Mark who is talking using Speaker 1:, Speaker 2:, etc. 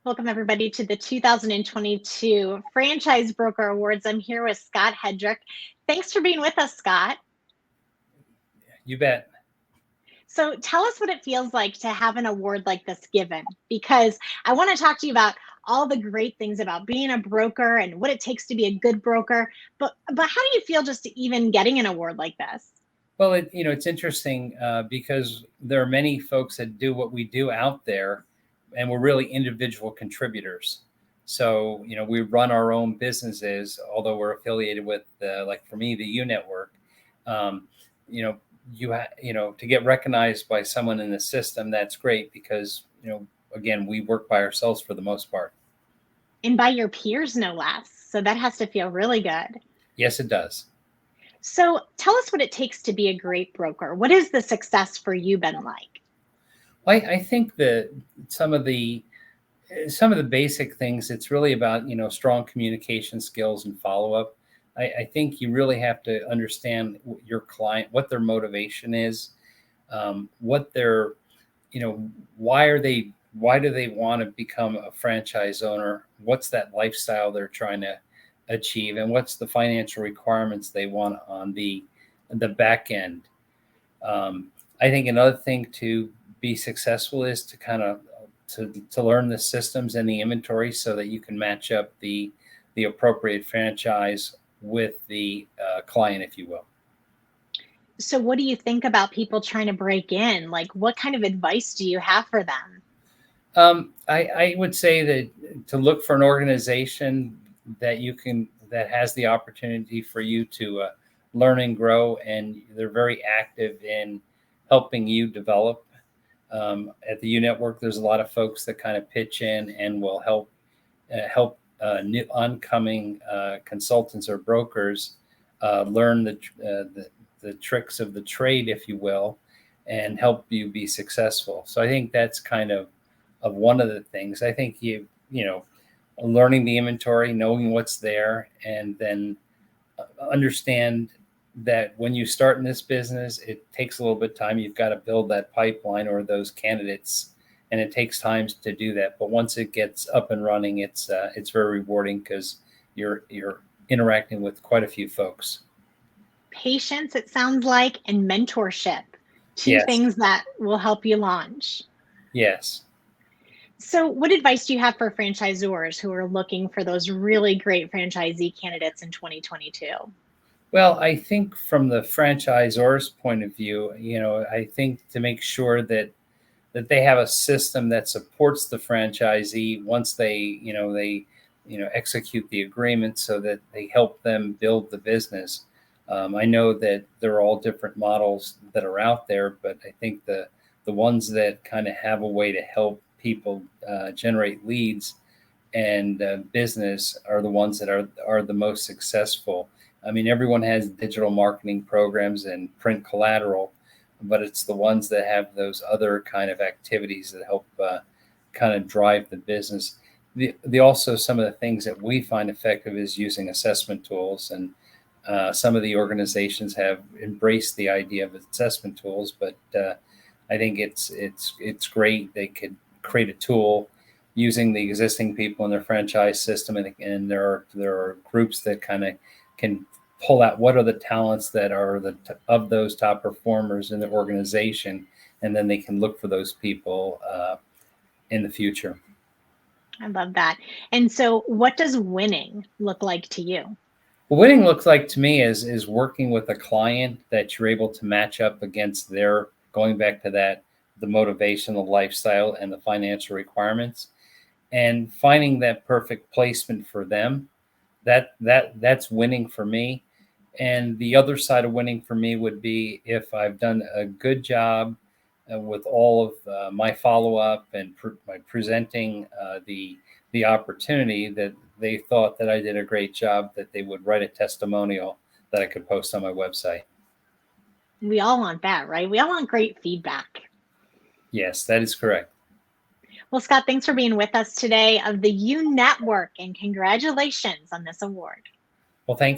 Speaker 1: Welcome, everybody, to the 2022 Franchise Broker Awards. I'm here with Scott Hedrick. Thanks for being with us, Scott.
Speaker 2: You bet.
Speaker 1: So tell us what it feels like to have an award like this given, because I want to talk to you about all the great things about being a broker and what it takes to be a good broker. But how do you feel just even getting an award like this?
Speaker 2: Well, it's interesting because there are many folks that do what we do out there, and we're really individual contributors. So, we run our own businesses, although we're affiliated with, like for me, the U Network. To get recognized by someone in the system, that's great because, again, we work by ourselves for the most part.
Speaker 1: And by your peers, no less. So that has to feel really good.
Speaker 2: Yes, it does.
Speaker 1: So tell us what it takes to be a great broker. What has the success for you been like?
Speaker 2: I think that some of the basic things, it's really about, strong communication skills and follow-up. I think you really have to understand your client, what their motivation is, what their, why do they want to become a franchise owner? What's that lifestyle they're trying to achieve, and what's the financial requirements they want on the back end. I think another thing to be successful is to kind of to learn the systems and the inventory so that you can match up the appropriate franchise with the client, if you will.
Speaker 1: So what do you think about people trying to break in? Like, what kind of advice do you have for them?
Speaker 2: I would say that to look for an organization that has the opportunity for you to learn and grow, and they're very active in helping you develop. At the U Network, there's a lot of folks that kind of pitch in and will help new oncoming consultants or brokers learn the tricks of the trade, if you will, and help you be successful. So I think that's kind of one of the things. I think learning the inventory, knowing what's there, and then understand that when you start in this business, it takes a little bit of time. You've got to build that pipeline or those candidates, and it takes time to do that. But once it gets up and running, it's very rewarding because you're interacting with quite a few folks.
Speaker 1: Patience, it sounds like, and mentorship, two
Speaker 2: Yes.
Speaker 1: things that will help you launch.
Speaker 2: Yes.
Speaker 1: So what advice do you have for franchisors who are looking for those really great franchisee candidates in 2022?
Speaker 2: Well, I think from the franchisor's point of view, I think to make sure that they have a system that supports the franchisee once they execute the agreement, so that they help them build the business. I know that there are all different models that are out there, but I think the ones that kind of have a way to help people generate leads and business are the ones that are the most successful. I mean, everyone has digital marketing programs and print collateral, but it's the ones that have those other kind of activities that help kind of drive the business. Also, some of the things that we find effective is using assessment tools, and some of the organizations have embraced the idea of assessment tools, but I think it's great. They could create a tool using the existing people in their franchise system, and there are groups that kind of can pull out what are the talents that are of those top performers in the organization, and then they can look for those people in the future.
Speaker 1: I love that. And so what does winning look like to you?
Speaker 2: Well, winning looks like to me is working with a client that you're able to match up against their, going back to that, the motivation, the lifestyle, and the financial requirements, and finding that perfect placement for them. That's winning for me. And the other side of winning for me would be if I've done a good job with all of my follow-up and my presenting the opportunity, that they thought that I did a great job, that they would write a testimonial that I could post on my website.
Speaker 1: We all want that, right? We all want great feedback.
Speaker 2: Yes, that is correct.
Speaker 1: Well, Scott, thanks for being with us today of the U Network, and congratulations on this award.
Speaker 2: Well, thank you.